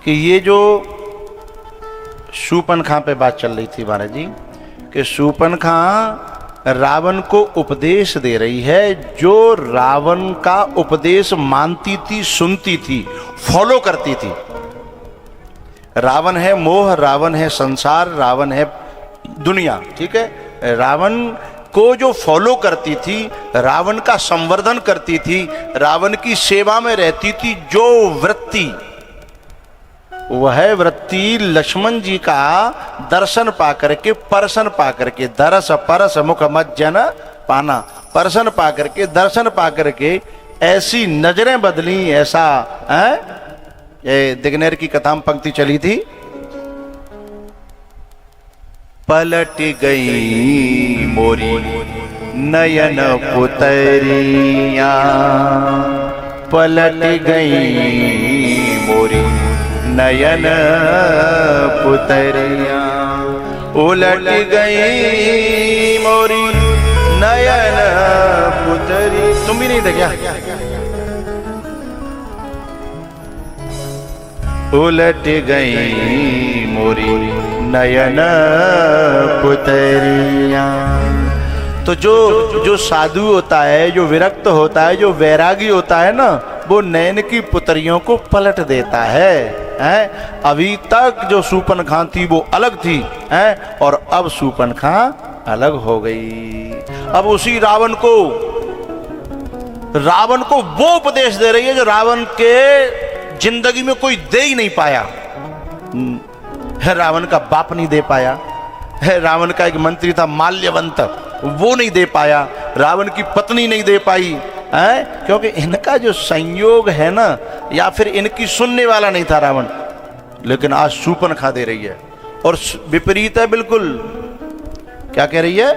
कि ये जो शूर्पणखा पे बात चल रही थी महाराज जी, कि शूर्पणखा रावण को उपदेश दे रही है, जो रावण का उपदेश मानती थी, सुनती थी, फॉलो करती थी। रावण है मोह, रावण है संसार, रावण है दुनिया, ठीक है। रावण को जो फॉलो करती थी, रावण का संवर्धन करती थी, रावण की सेवा में रहती थी, जो वृत्ति, वह वृत्ति लक्ष्मण जी का दर्शन पाकर के, परसन पाकर के, दरस परस मुख मज्जन पाना, परसन पाकर के, दर्शन पाकर के ऐसी नजरें बदली, ऐसा है। ये दिग्नेर की कथा में पंक्ति चली थी, पलट गई मोरी नयन पुतरिया, पलट गई मोरी नयन पुतरिया, उलट गई मोरी नयन पुतरी। तुम भी नहीं थे क्या? उलट गई मोरी नयन पुतरिया। तो जो साधु होता है, जो विरक्त होता है, जो वैरागी होता है ना, वो नयन की पुतरियों को पलट देता है। अभी तक जो शूर्पणखा थी वो अलग थी, और अब शूर्पणखा अलग हो गई। अब उसी रावण को वो उपदेश दे रही है जो रावण के जिंदगी में कोई दे ही नहीं पाया। रावण का बाप नहीं दे पाया, रावण का एक मंत्री था माल्यवंत, वो नहीं दे पाया, रावण की पत्नी नहीं दे पाई, क्योंकि इनका जो संयोग है ना, या फिर इनकी सुनने वाला नहीं था रावण। लेकिन आज शूर्पणखा दे रही है, और विपरीत है बिल्कुल। क्या कह रही है?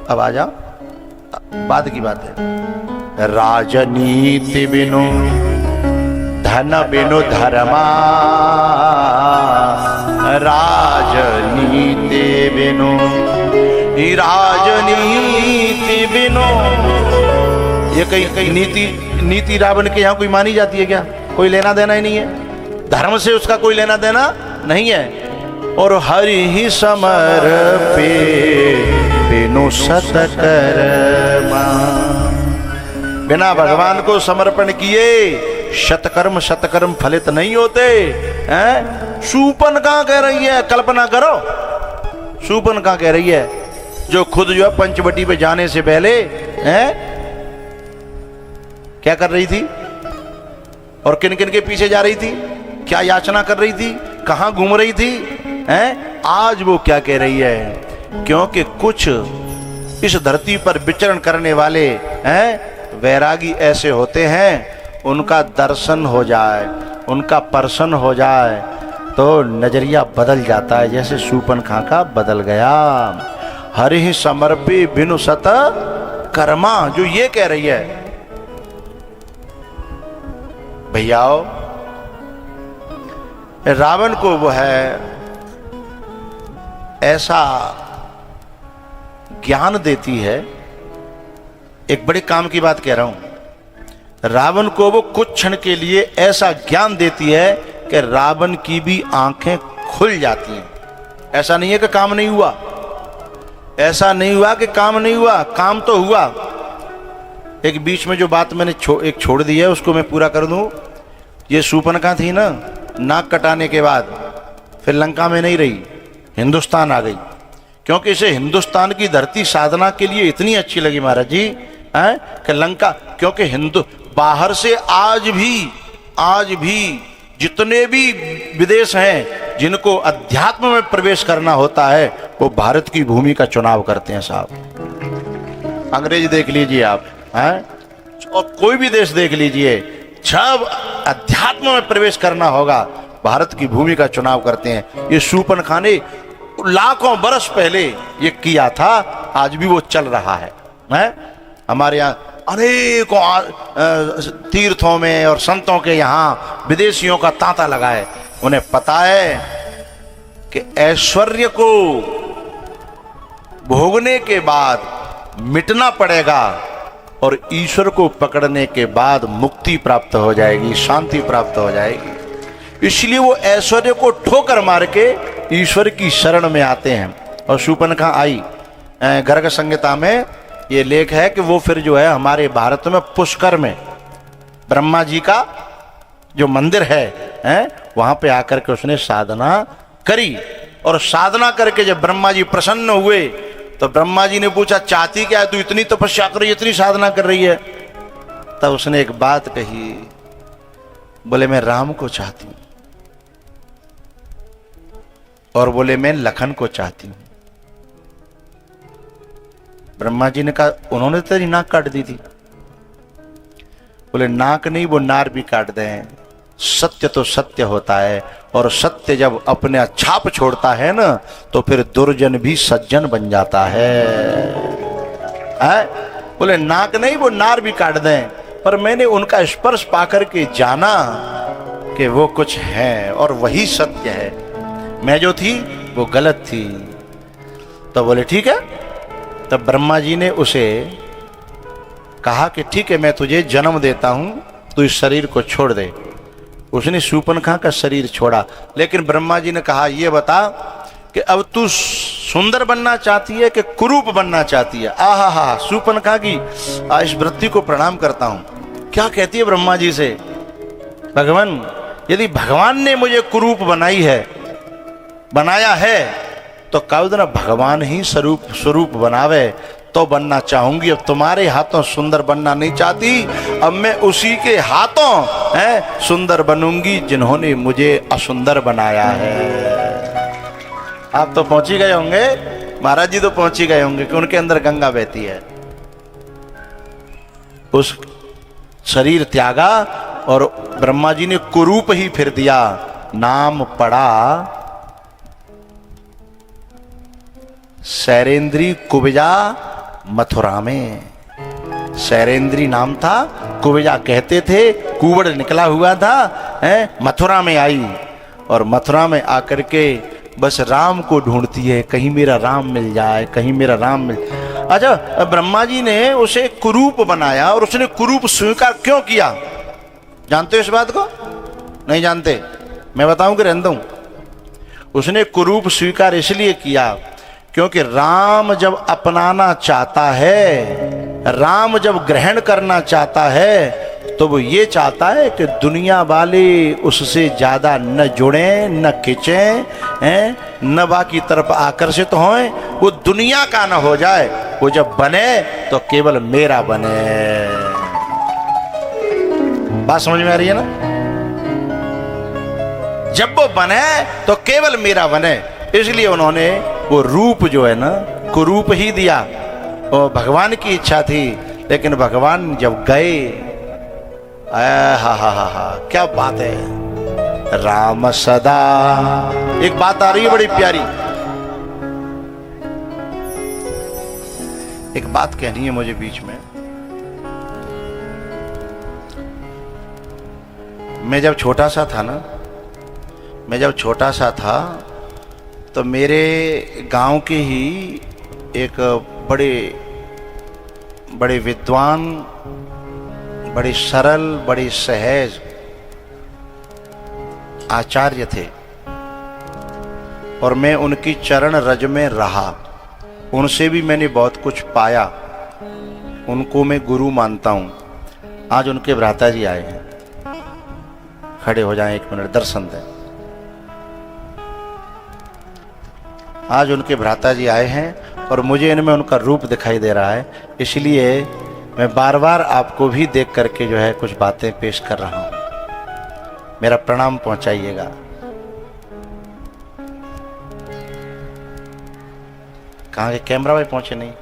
अब आ जाओ, बाद की बात है। राजनीति बिनु धन बिनु धर्मा, राजनीति बिनु, राजनीति बिनु। ये कई नीति रावण के यहाँ कोई मानी जाती है क्या? कोई लेना देना ही नहीं है, धर्म से उसका कोई लेना देना नहीं है। और हरि ही समर्पे बिनु सतकर्मा, बिना भगवान को समर्पण किए शतकर्म फलित नहीं होते हैं। शूर्पणखा कह रही है, कल्पना करो, शूर्पणखा कह रही है, जो खुद जो है पंचवटी पे जाने से पहले क्या कर रही थी, और किन किन के पीछे जा रही थी, क्या याचना कर रही थी, कहां घूम रही थी, आज वो क्या कह रही है? क्योंकि कुछ इस धरती पर विचरण करने वाले वैरागी ऐसे होते हैं, उनका दर्शन हो जाए, उनका पर्सन हो जाए तो नजरिया बदल जाता है, जैसे शूर्पणखा का बदल गया। हरि समर्पे बिनु सत कर्मा, जो ये कह रही है भैयाओ, रावण को वो है ऐसा ज्ञान देती है। एक बड़े काम की बात कह रहा हूं, रावण को वो कुछ क्षण के लिए ऐसा ज्ञान देती है कि रावण की भी आंखें खुल जाती हैं। ऐसा नहीं है कि काम नहीं हुआ, ऐसा नहीं हुआ कि काम नहीं हुआ, काम तो हुआ। एक बीच में जो बात मैंने एक छोड़ दी है, उसको मैं पूरा कर दूं। ये शूर्पणखा थी ना, नाक कटाने के बाद फिर लंका में नहीं रही, हिंदुस्तान आ गई, क्योंकि इसे हिंदुस्तान की धरती साधना के लिए इतनी अच्छी लगी महाराज जी, कि लंका, क्योंकि हिंदू बाहर से आज भी जितने भी विदेश हैं जिनको अध्यात्म में प्रवेश करना होता है, वो भारत की भूमि का चुनाव करते हैं साहब। अंग्रेज देख लीजिए आप, और कोई भी देश देख लीजिए, जब अध्यात्म में प्रवेश करना होगा, भारत की भूमि का चुनाव करते हैं। ये शूर्पणखा ने लाखों बरस पहले ये किया था, आज भी वो चल रहा है। हमारे यहाँ अनेकों तीर्थों में और संतों के यहाँ विदेशियों का तांता लगा है। उन्हें पता है कि ऐश्वर्य को भोगने के बाद मिटना पड़ेगा, और ईश्वर को पकड़ने के बाद मुक्ति प्राप्त हो जाएगी, शांति प्राप्त हो जाएगी। इसलिए वो ऐश्वर्य को ठोकर मार के ईश्वर की शरण में आते हैं। और शूर्पणखा आई, गर्ग संहिता में ये लेख है कि वो फिर जो है हमारे भारत में पुष्कर में ब्रह्मा जी का जो मंदिर है वहां पे आकर के उसने साधना करी। और साधना करके जब ब्रह्मा जी प्रसन्न हुए तो ब्रह्मा जी ने पूछा, चाहती क्या है तू, इतनी तपस्या कर रही है, इतनी साधना कर रही है? तब उसने एक बात कही, बोले मैं राम को चाहती हूं, और बोले मैं लखन को चाहती हूं। ब्रह्मा जी ने कहा, उन्होंने तेरी नाक काट दी थी। बोले नाक नहीं, वो नार भी काट दें, सत्य तो सत्य होता है, और सत्य जब अपने छाप छोड़ता है ना तो फिर दुर्जन भी सज्जन बन जाता है? बोले नाक नहीं, वो नार भी काट दें, पर मैंने उनका स्पर्श पाकर के जाना कि वो कुछ है और वही सत्य है, मैं जो थी वो गलत थी। तो बोले ठीक है। तब ब्रह्मा जी ने उसे कहा कि ठीक है, मैं तुझे जन्म देता हूं, तू इस शरीर को छोड़ दे। उसने शूर्पणखा का शरीर छोड़ा। लेकिन ब्रह्मा जी ने कहा, ये बता कि अब तू सुंदर बनना चाहती है कि कुरूप बनना चाहती है? आहा हा, शूर्पणखा की इस वृत्ति को प्रणाम करता हूं। क्या कहती है ब्रह्मा जी से, भगवान यदि भगवान ने मुझे कुरूप बनाया है तो कब ना भगवान ही स्वरूप बनावे तो बनना चाहूंगी। अब तुम्हारे हाथों सुंदर बनना नहीं चाहती, अब मैं उसी के हाथों सुंदर बनूंगी जिन्होंने मुझे असुंदर बनाया है। आप तो पहुंच ही गए होंगे, महाराज जी तो पहुंच ही गए होंगे कि उनके अंदर गंगा बहती है। उस शरीर त्यागा और ब्रह्मा जी ने कुरूप ही फिर दिया। नाम पड़ा शैरेंद्री कुब्जा मथुरा में। शैरेंद्री नाम था, कुब्जा कहते थे, कुबड़ निकला हुआ था, मथुरा में आई और मथुरा में आकर के बस राम को ढूंढती है, कहीं मेरा राम मिल जाए, कहीं मेरा राम मिल। अच्छा, ब्रह्मा जी ने उसे कुरूप बनाया और उसने कुरूप स्वीकार क्यों किया? जानते हो इस बात को? नहीं जानते? मैं बताऊं कि रहने दूं? उसने कुरूप स्वीकार इसलिए किया क्योंकि राम जब अपनाना चाहता है, राम जब ग्रहण करना चाहता है तो वो ये चाहता है कि दुनिया वाले उससे ज्यादा न जुड़ें, न खिंचें, न बाकी तरफ आकर्षित हों, वो दुनिया का न हो जाए। वो जब बने तो केवल मेरा बने। बात समझ में आ रही है ना? जब वो बने तो केवल मेरा बने, इसलिए उन्होंने वो रूप जो है ना कुरूप ही दिया। और भगवान की इच्छा थी, लेकिन भगवान जब गए, हा क्या बात है, राम सदा। एक बात आ रही है बड़ी प्यारी, एक बात कहनी है मुझे बीच में। मैं जब छोटा सा था तो मेरे गांव के ही एक बड़े विद्वान, बड़े सरल, बड़े सहज आचार्य थे और मैं उनकी चरण रज में रहा। उनसे भी मैंने बहुत कुछ पाया, उनको मैं गुरु मानता हूं। आज उनके भ्राता जी आए हैं, खड़े हो जाएं, एक मिनट दर्शन दें। आज उनके भ्राता जी आए हैं और मुझे इनमें उनका रूप दिखाई दे रहा है, इसलिए मैं बार बार आपको भी देख करके जो है कुछ बातें पेश कर रहा हूं। मेरा प्रणाम पहुंचाइएगा। कहाँ के कैमरा भाई पहुंचे नहीं?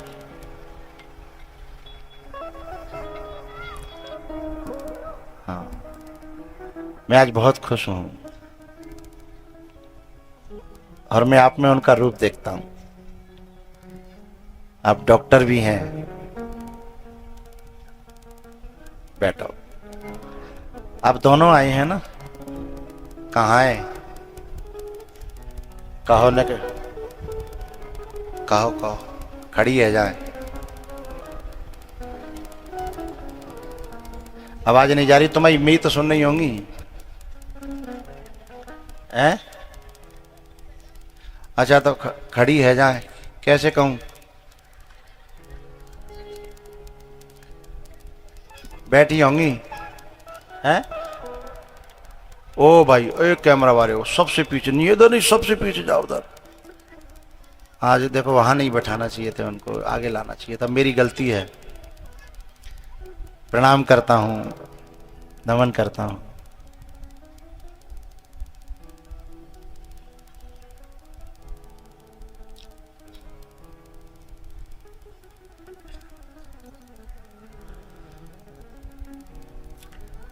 हाँ, मैं आज बहुत खुश हूं और मैं आप में उनका रूप देखता हूं। आप डॉक्टर भी हैं, बैठो। आप दोनों आए हैं ना? कहाँ है? कहो न, कहो खड़ी है, जाए। आवाज नहीं जा रही तुम्हारी? मेरी तो सुन नहीं होंगी। हैं? अच्छा तो खड़ी है जाए, कैसे कहूं? बैठी होंगी हैं? ओ भाई, एक कैमरा वाले हो सबसे पीछे, नहीं इधर नहीं, सबसे पीछे जाओ उधर। आज देखो वहां नहीं बैठाना चाहिए थे, उनको आगे लाना चाहिए था, मेरी गलती है। प्रणाम करता हूं, नमन करता हूं।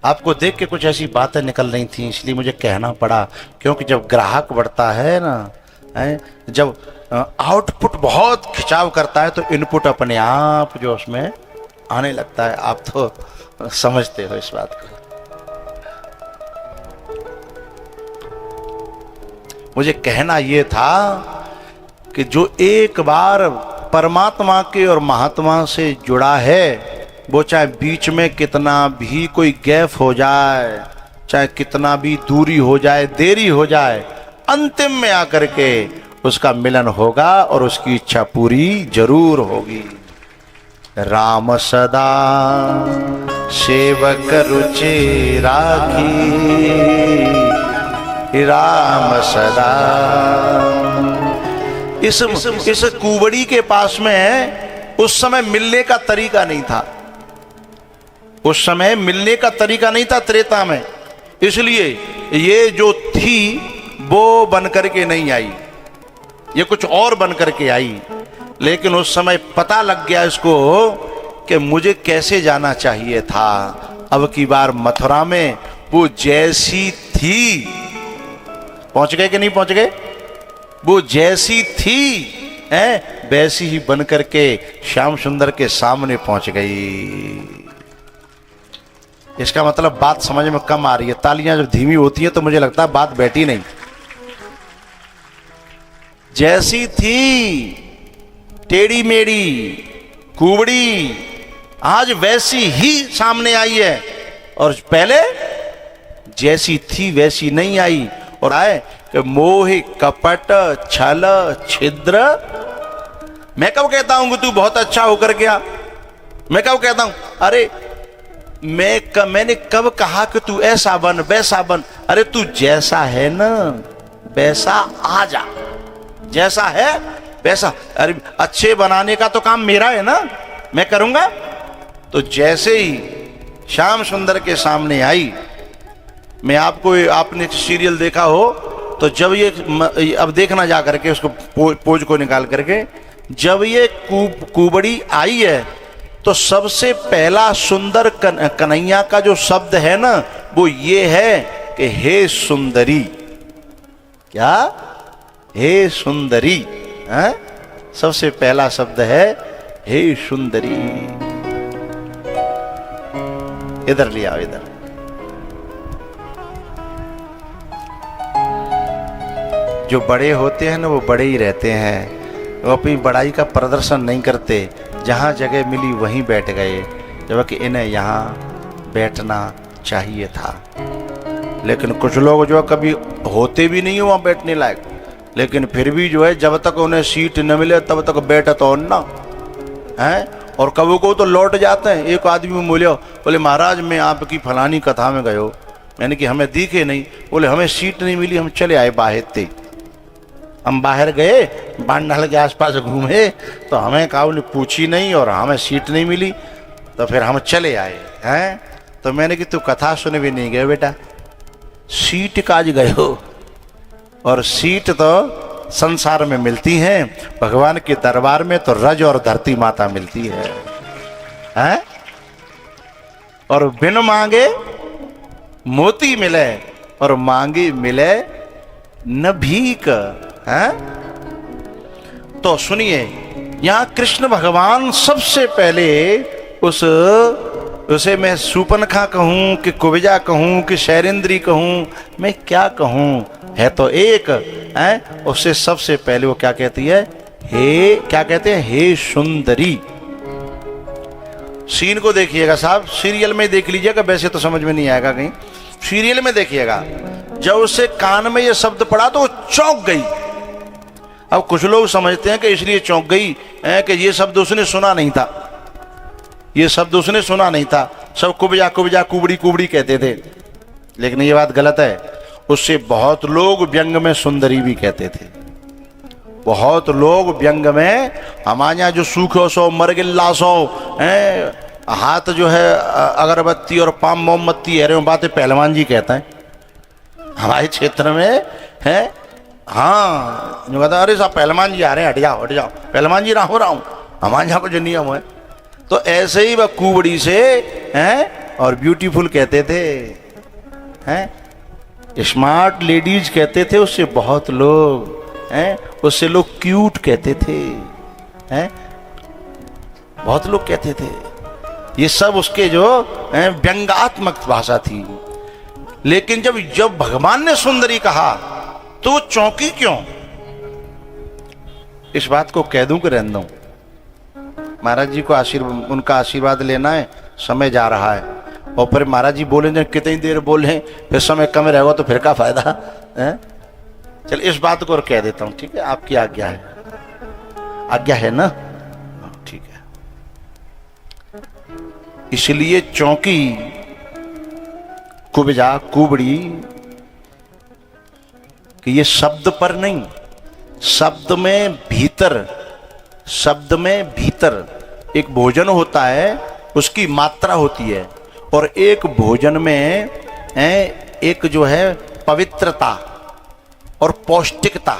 आपको देख के कुछ ऐसी बातें निकल रही थी, इसलिए मुझे कहना पड़ा, क्योंकि जब ग्राहक बढ़ता है ना, जब आउटपुट बहुत खिंचाव करता है तो इनपुट अपने आप जो उसमें आने लगता है। आप तो समझते हो इस बात को। मुझे कहना यह था कि जो एक बार परमात्मा के और महात्मा से जुड़ा है, वो चाहे बीच में कितना भी कोई गैप हो जाए, चाहे कितना भी दूरी हो जाए, देरी हो जाए, अंतिम में आकर के उसका मिलन होगा और उसकी इच्छा पूरी जरूर होगी। राम सदा सेवक रुचि राखी, राम सदा। इस कुबड़ी के पास में उस समय मिलने का तरीका नहीं था, उस समय मिलने का तरीका नहीं था त्रेता में, इसलिए ये जो थी वो बन करके नहीं आई, ये कुछ और बन करके आई। लेकिन उस समय पता लग गया इसको कि मुझे कैसे जाना चाहिए था। अब की बार मथुरा में वो जैसी थी, पहुंच गए कि नहीं पहुंच गए? वो जैसी थी वैसी ही बन करके श्याम सुंदर के सामने पहुंच गई। इसका मतलब बात समझ में कम आ रही है। तालियां जब धीमी होती हैं तो मुझे लगता है बात बैठी नहीं। जैसी थी टेढ़ी मेढ़ी कुबड़ी, आज वैसी ही सामने आई है, और पहले जैसी थी वैसी नहीं आई। और आए कि मोह कपट छल छिद्र। मैं कब कहता हूं कि तू बहुत अच्छा होकर गया? मैं कब कहता हूं? अरे मैंने कब कहा कि तू ऐसा बन वैसा बन? अरे तू जैसा है ना वैसा आ जा, जैसा है वैसा। अरे अच्छे बनाने का तो काम मेरा है ना, मैं करूंगा। तो जैसे ही श्याम सुंदर के सामने आई, मैं आपने सीरियल देखा हो तो जब ये अब देखना जा करके उसको पोज को निकाल करके, जब ये कुबड़ी आई है तो सबसे पहला सुंदर कन्हैया का जो शब्द है ना वो ये है कि हे सुंदरी। क्या? हे सुंदरी। सबसे पहला शब्द है हे सुंदरी। इधर ले आओ, इधर। जो बड़े होते हैं ना वो बड़े ही रहते हैं, वो अपनी बड़ाई का प्रदर्शन नहीं करते। जहाँ जगह मिली वहीं बैठ गए, जबकि इन्हें यहाँ बैठना चाहिए था। लेकिन कुछ लोग जो कभी होते भी नहीं हो वहाँ बैठने लायक, लेकिन फिर भी जो है जब तक उन्हें सीट न मिले तब तक बैठा तो ना है। और कभी को तो लौट जाते हैं। एक आदमी बोले महाराज मैं आपकी फलानी कथा में गए हो, मैंने कि हमें दिखे नहीं। बोले हमें सीट नहीं मिली, हम चले आए बाहर थे। हम बाहर गए, बांडल के आसपास घूमे तो हमें कहा उन्हें पूछी नहीं और हमें सीट नहीं मिली, तो फिर हम चले आए हैं। तो मैंने कि तू कथा सुने भी नहीं गए बेटा, सीट काज गए हो। और सीट तो संसार में मिलती हैं, भगवान के दरबार में तो रज और धरती माता मिलती है, हैं? और बिन मांगे मोती मिले और मांगे मिले न भीख, हैं? तो सुनिए, यहां कृष्ण भगवान सबसे पहले उसे मैं सूपनखा कहूं कि कुब्जा कहूं कि शैरेंद्री कहूं, मैं क्या कहूं, है तो एक है। उससे सबसे पहले वो क्या कहती है? हे, क्या कहते हैं? हे सुंदरी। सीन को देखिएगा साहब, सीरियल में देख लीजिएगा, वैसे तो समझ में नहीं आएगा कहीं, सीरियल में देखिएगा। जब उसे कान में ये शब्द पड़ा तो वो चौंक गई। अब कुछ लोग समझते हैं कि इसलिए चौंक गई है कि ये शब्द उसने सुना नहीं था, ये शब्द उसने सुना नहीं था, सब कुबजा कुबजा कुबड़ी कुबड़ी कहते थे। लेकिन ये बात गलत है। उससे बहुत लोग व्यंग में सुंदरी भी कहते थे। बहुत लोग व्यंग में हमारे यहाँ जो सूखो सो मर गिल्ला सो है, हाथ जो है अगरबत्ती और पाम मोमबत्ती है, बातें पहलवान जी कहते हैं हमारे क्षेत्र में है। हाँ, जो कहता अरे साहब पहलवान जी आ रहे हैं, हट जाओ हट जाओ, पहलवान जी रहा हूँ। हमारे यहाँ को जो नियम है तो ऐसे ही वह कुबड़ी से हैं और ब्यूटीफुल कहते थे, हैं स्मार्ट लेडीज कहते थे। उससे बहुत लोग हैं, उससे लोग क्यूट कहते थे, हैं बहुत लोग कहते थे। ये सब उसके जो व्यंग्यात्मक भाषा थी। लेकिन जब भगवान ने सुंदरी कहा तो वो चौंकी क्यों? इस बात को कह दूं कि रहने दूं? महाराज जी को उनका आशीर्वाद लेना है, समय जा रहा है। और फिर महाराज जी बोले कितनी देर बोले, फिर समय कम रहेगा तो फिर क्या फायदा है? चल इस बात को और कह देता हूं, ठीक है? आपकी आज्ञा है, आज्ञा है ना? ठीक है। इसलिए चौंकी कुबजा कुबड़ी कि ये शब्द पर नहीं, शब्द में भीतर एक भोजन होता है, उसकी मात्रा होती है। और एक भोजन में एक जो है पवित्रता और पौष्टिकता,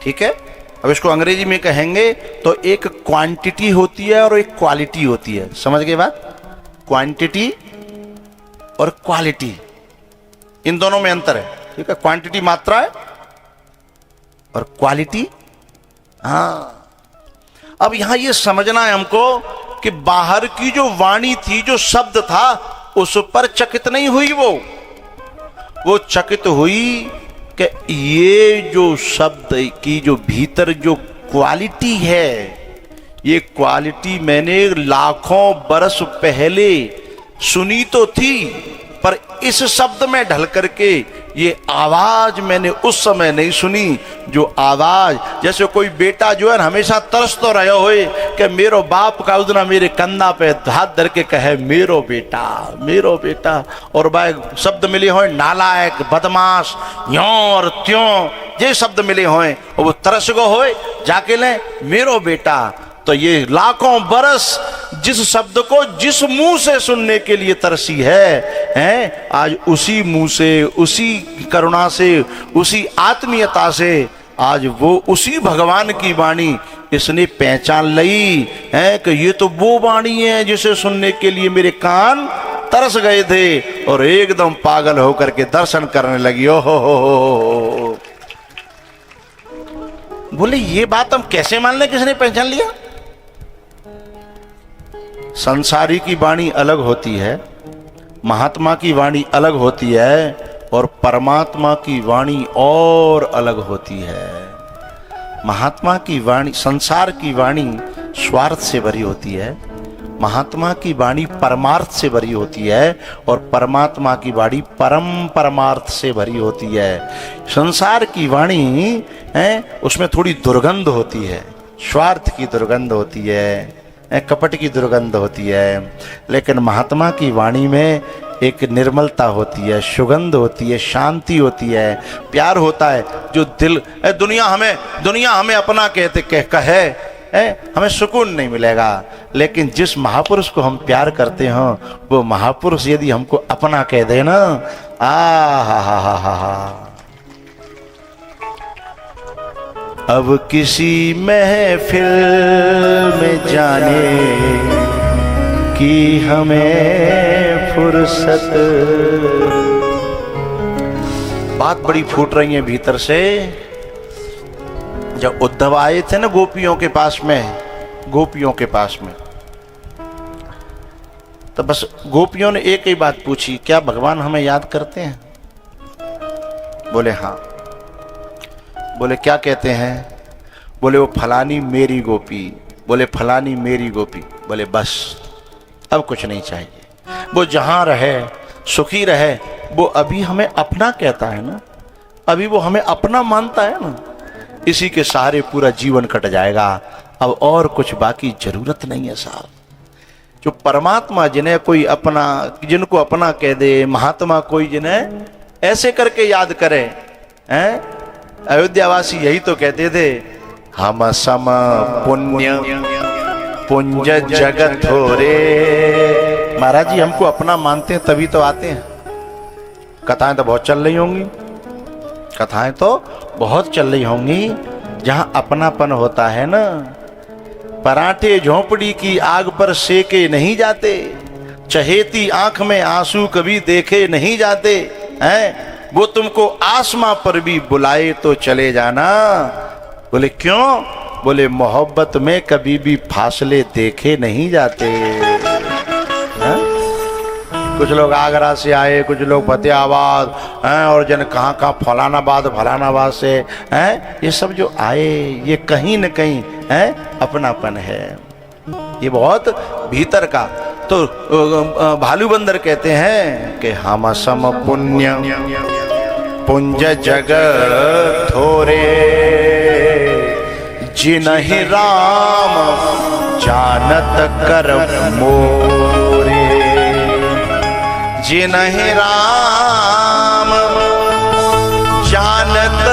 ठीक है? अब इसको अंग्रेजी में कहेंगे तो एक क्वांटिटी होती है और एक क्वालिटी होती है। समझ गए बात? क्वांटिटी और क्वालिटी, इन दोनों में अंतर है, ठीक है? क्वांटिटी मात्रा है और क्वालिटी, हाँ। अब यहां ये समझना है हमको कि बाहर की जो वाणी थी, जो शब्द था, उस पर चकित नहीं हुई। वो चकित हुई कि ये जो शब्द की जो भीतर जो क्वालिटी है, ये क्वालिटी मैंने लाखों बरस पहले सुनी तो थी, पर इस शब्द में ढल करके ये आवाज मैंने उस समय नहीं सुनी। जो आवाज, जैसे कोई बेटा जो है हमेशा तरस तो रहे होए कि मेरो बाप का उतना मेरे कंधा पे हाथ धर के कहे मेरो बेटा, मेरो बेटा। और भाई शब्द मिले होए नालायक, बदमाश, यों और त्यों, ये शब्द मिले होए और वो तरस गो होए जाके ले मेरो बेटा। तो ये लाखों बरस जिस शब्द को जिस मुंह से सुनने के लिए तरसी है, आज उसी मुंह से, उसी करुणा से, उसी आत्मीयता से आज वो उसी भगवान की वाणी इसने पहचान ली है कि ये तो वो वाणी है जिसे सुनने के लिए मेरे कान तरस गए थे और एकदम पागल होकर के दर्शन करने लगी। ओ हो। बोले ये बात हम कैसे मान लें, किसने पहचान लिया? संसारी की वाणी अलग होती है, महात्मा की वाणी अलग होती है, और परमात्मा की वाणी और अलग होती है। महात्मा की वाणी, संसार की वाणी स्वार्थ से भरी होती है, महात्मा की वाणी परमार्थ से भरी होती है, और परमात्मा की वाणी परम परमार्थ से भरी होती है। संसार की वाणी है उसमें थोड़ी दुर्गंध होती है, स्वार्थ की दुर्गंध होती है, कपट की दुर्गंध होती है। लेकिन महात्मा की वाणी में एक निर्मलता होती है, सुगंध होती है, शांति होती है, प्यार होता है। जो दिल, दुनिया हमें अपना कहे हमें सुकून नहीं मिलेगा। लेकिन जिस महापुरुष को हम प्यार करते हो, वो महापुरुष यदि हमको अपना कह दे ना, हा। अब किसी महफिल में जाने की हमें फुर्सत। बात बड़ी फूट रही है भीतर से। जब उद्धव आए थे ना गोपियों के पास में, तो बस गोपियों ने एक ही बात पूछी, क्या भगवान हमें याद करते हैं? बोले हाँ। बोले क्या कहते हैं? बोले वो फलानी मेरी गोपी, बोले फलानी मेरी गोपी। बोले बस अब कुछ नहीं चाहिए, वो जहां रहे सुखी रहे, वो अभी हमें अपना कहता है ना, अभी वो हमें अपना मानता है ना, इसी के सहारे पूरा जीवन कट जाएगा। अब और कुछ बाकी जरूरत नहीं है साहब। जो परमात्मा जिन्हें कोई अपना, जिनको अपना कह दे, महात्मा कोई जिन्हें ऐसे करके याद करे, हैं? अयोध्यावासी यही तो कहते थे, हम सम पुण्य पुंज जगत थोरे। महाराज जी हमको अपना मानते हैं तभी तो आते हैं। कथाएं तो बहुत चल रही होंगी, कथाएं तो बहुत चल रही होंगी। जहां अपनापन होता है ना, पराठे झोंपड़ी की आग पर सेके नहीं जाते, चहेती आंख में आंसू कभी देखे नहीं जाते हैं। वो तुमको आसमां पर भी बुलाए तो चले जाना। बोले क्यों? बोले मोहब्बत में कभी भी फासले देखे नहीं जाते। है? कुछ लोग आगरा से आए, कुछ लोग फतेहाबाद हैं, और जन कहाँ कहाँ फलानाबाद से हैं। ये सब जो आए ये कहीं न कहीं है अपनापन है, ये बहुत भीतर का। तो भालू बंदर कहते हैं कि हम सम पुण्य पुंज जग थोरे, जिन्हि राम जानत कर मोरे। जिन्हि राम जानत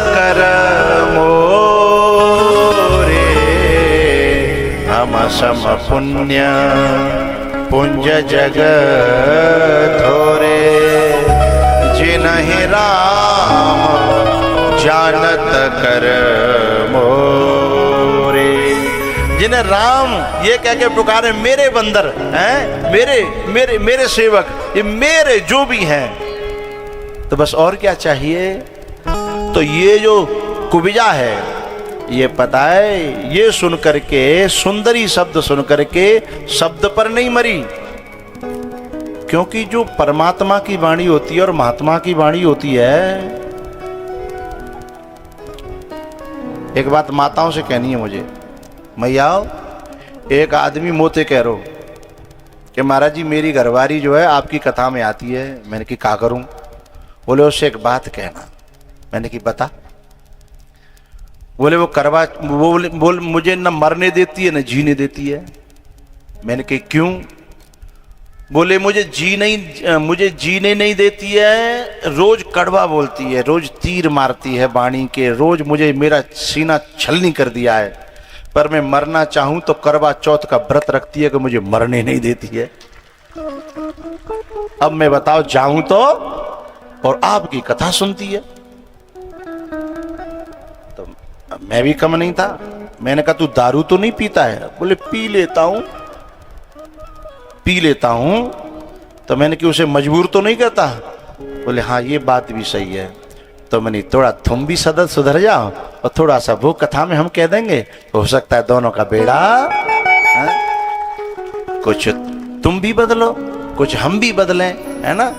कर मोरे, हम सम पुण्य पुंज जग थोरे, जिन्हि राम जानत कर मोरे। जिन्हें राम ये कह के पुकारे मेरे बंदर हैं, मेरे मेरे मेरे सेवक, ये मेरे जो भी हैं, तो बस और क्या चाहिए। तो ये जो कुबिजा है, ये पता है, ये सुन करके, सुंदरी शब्द सुन करके शब्द पर नहीं मरी। क्योंकि जो परमात्मा की वाणी होती है और महात्मा की वाणी होती है। एक बात माताओं से कहनी है मुझे, मैयाओ, एक आदमी मोते कह रो कि महाराज जी मेरी घरवारी जो है आपकी कथा में आती है। मैंने कि क्या करूं? बोले उससे एक बात कहना। मैंने कि बता। बोले वो करवा बोल मुझे न मरने देती है न जीने देती है। मैंने कि क्यों? बोले मुझे जीने नहीं देती है, रोज कड़वा बोलती है, रोज तीर मारती है वाणी के, रोज मुझे मेरा सीना छलनी कर दिया है, पर मैं मरना चाहूं तो करवा चौथ का व्रत रखती है कि मुझे मरने नहीं देती है। अब मैं बताओ जाऊं तो, और आपकी कथा सुनती है। तो मैं भी कम नहीं था। मैंने कहा तू दारू तो नहीं पीता है? बोले पी लेता हूं। तो मैंने कि उसे मजबूर तो नहीं करता? बोले हाँ ये बात भी सही है। तो मैंने थोड़ा तुम भी सुधर जाओ और थोड़ा सा वो कथा में हम कह देंगे, हो सकता है दोनों का बेड़ा, कुछ तुम भी बदलो कुछ हम भी बदलें, है ना।